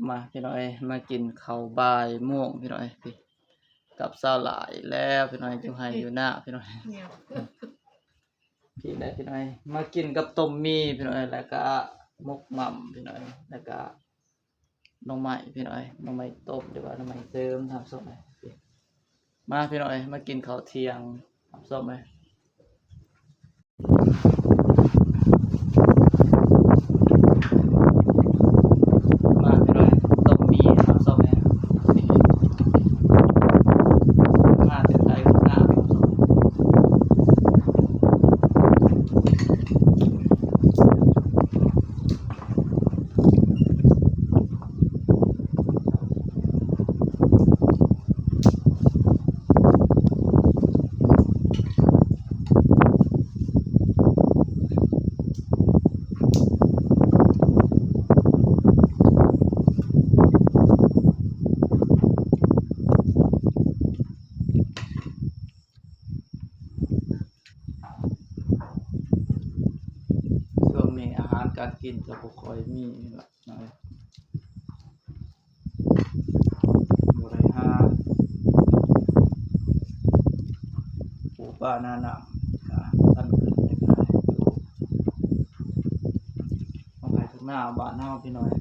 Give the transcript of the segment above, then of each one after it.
มาพี่น้อยมากินข้าวบ่ายม่วงพี่น้อยพี่กับสาหร่ายแล้วพี่น้อยอยู่ให้อยู่หน้าพี่น้อยพี่ได้พี่น้อยมากินกับต้มมีพี่น้อยแล้วก็มกหม่ำพี่น้อยแล้วก็หน่อไม้พี่น้อยหน่อไม้ต้มหรือว่าหน่อไม้เติมทำส้มไหมมาพี่น้อยมากินข้าวเที่ยงทำส้มไหมมาพี่น้อยต้มมีทำส้มไหมมาเป็นไทยหน้าทำส้มช่วงนี้อาหารการกินจะบ่ค่อยมีนี่ล่ะน้อยบ่ได้หาปูปลาหน้าหนาวก็ท่านขึ้นได้ง่ายอยู่เอาไปถึงหน้าบ้านเฮาพี่น้อย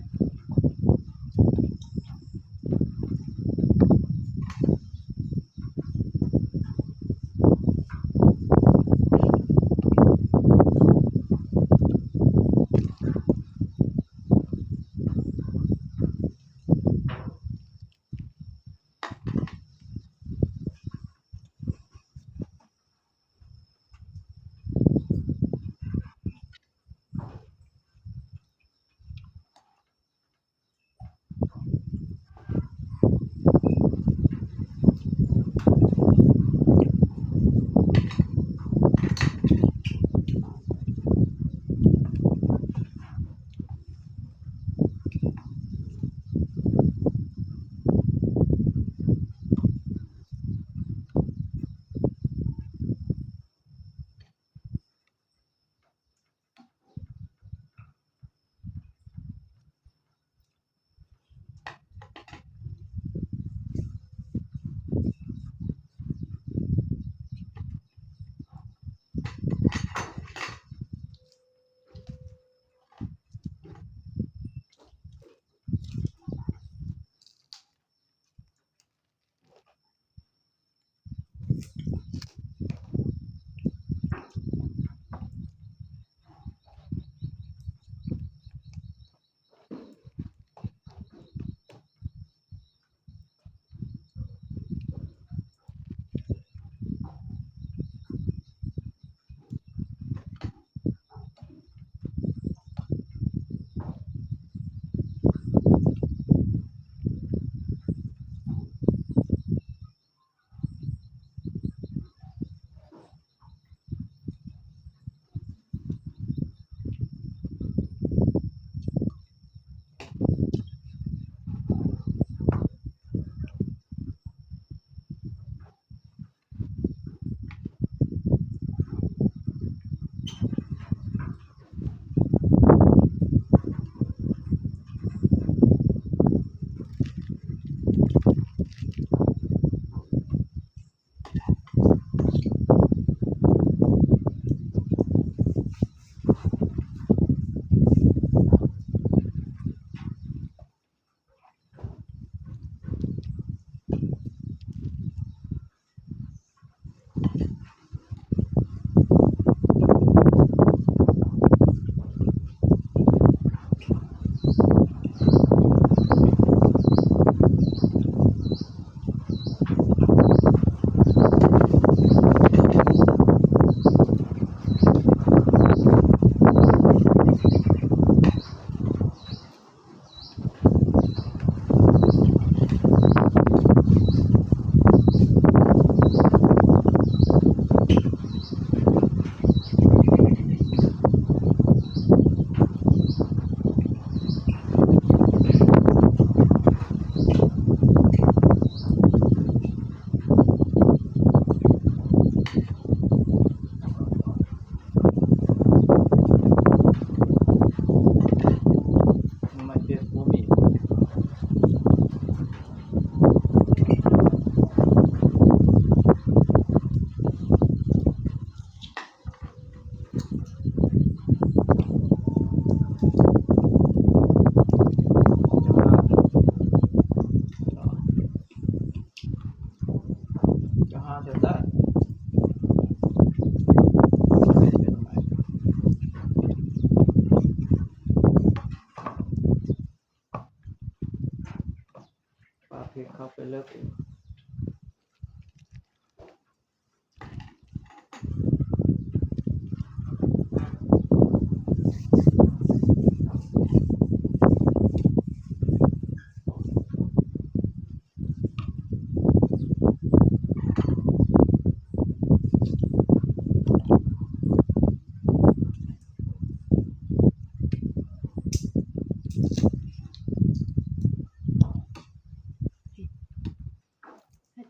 เพลงเข้าไปเลิกอีก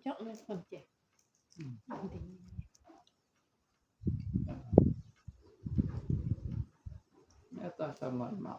เจาะเลยคนเจ็บเนี่ยตาสมอนมา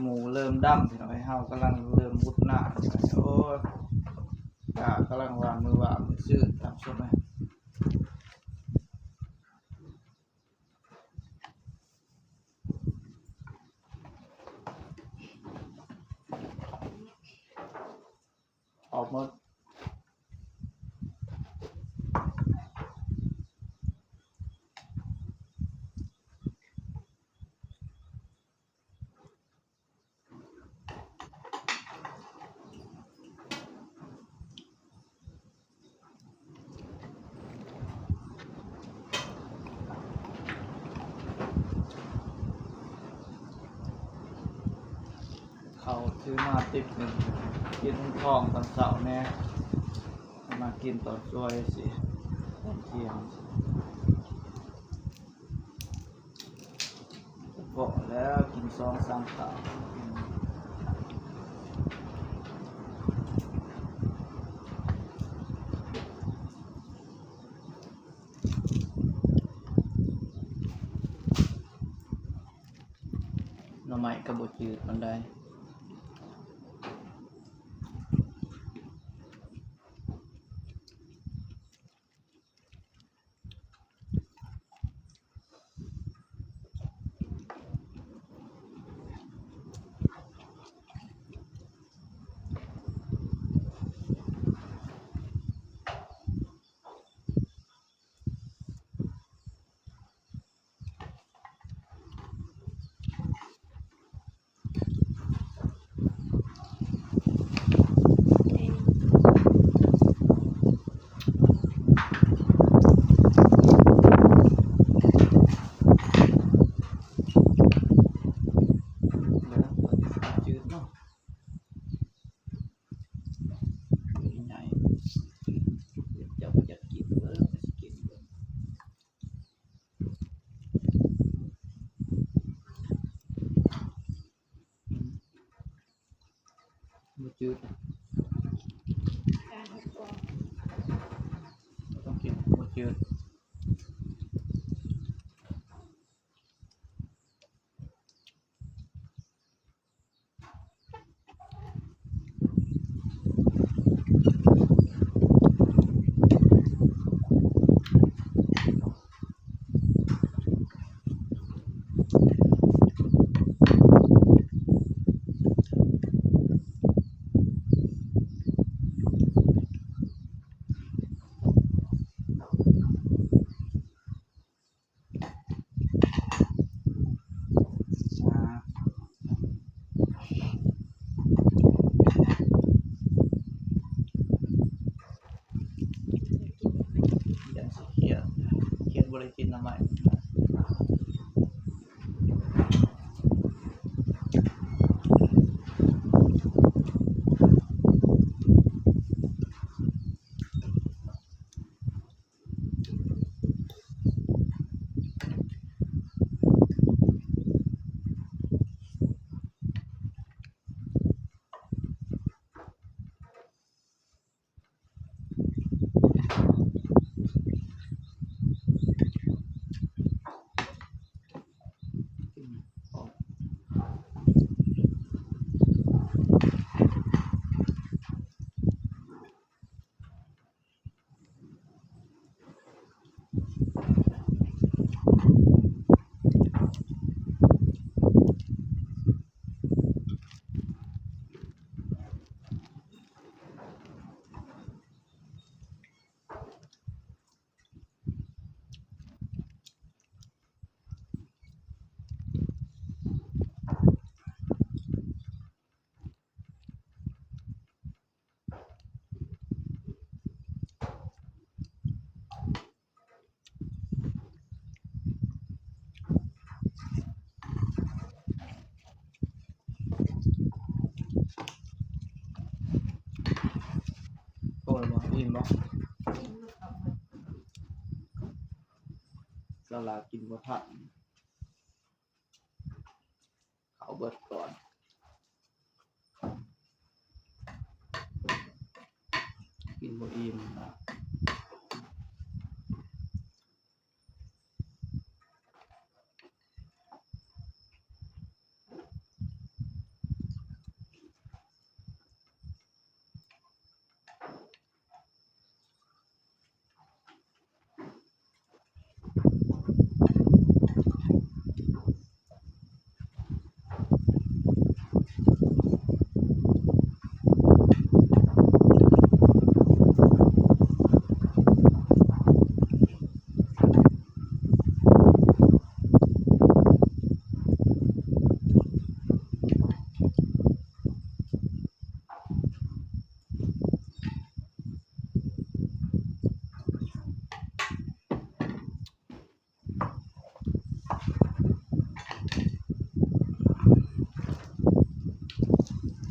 หมูเริ่มดำพี่น้อยเฮากำลังเริ่มมุดหน้าโอ้ยกำลังวางมือวางชื่อตามชมไหมออกหมดเขาซื้อมาติดหนึ่งกินทองตอนเสาร์แน่มากินตอนช่วยสิตอนเที่ยงบอกแล้วกิน2-3ข้าวหน่อไม้กระบอกจืดมันได้จืดต้องกินจืด โอ้ยบ่อิ่มบ่สลากินบ่ทันเขาเบิดก่อนกินบ่อิ่มนะ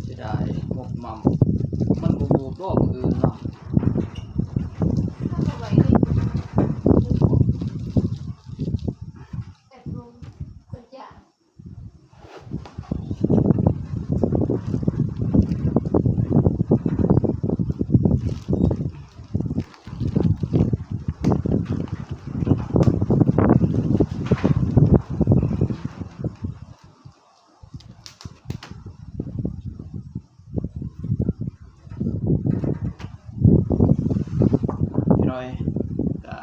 เสียดายหมกหม่ำมันบ่บูดบ่มื้ออื่นเนาะ ถ้าเอาไว้ได้แต่ลงคนจะ พี่น้อยก็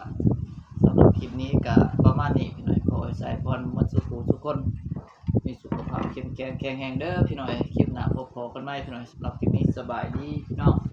สำหรับคลิปนี้ก็ประมาณนี้พี่น้อยขอให้สายพรหมดสุขทุกคนมีสุขภาพเข้มแข็งแข็งแรงเด้อพี่น้อยคลิปหน้าพบกันใหม่พี่น้อยสำหรับคลิปนี้สบายดีพี่น้อง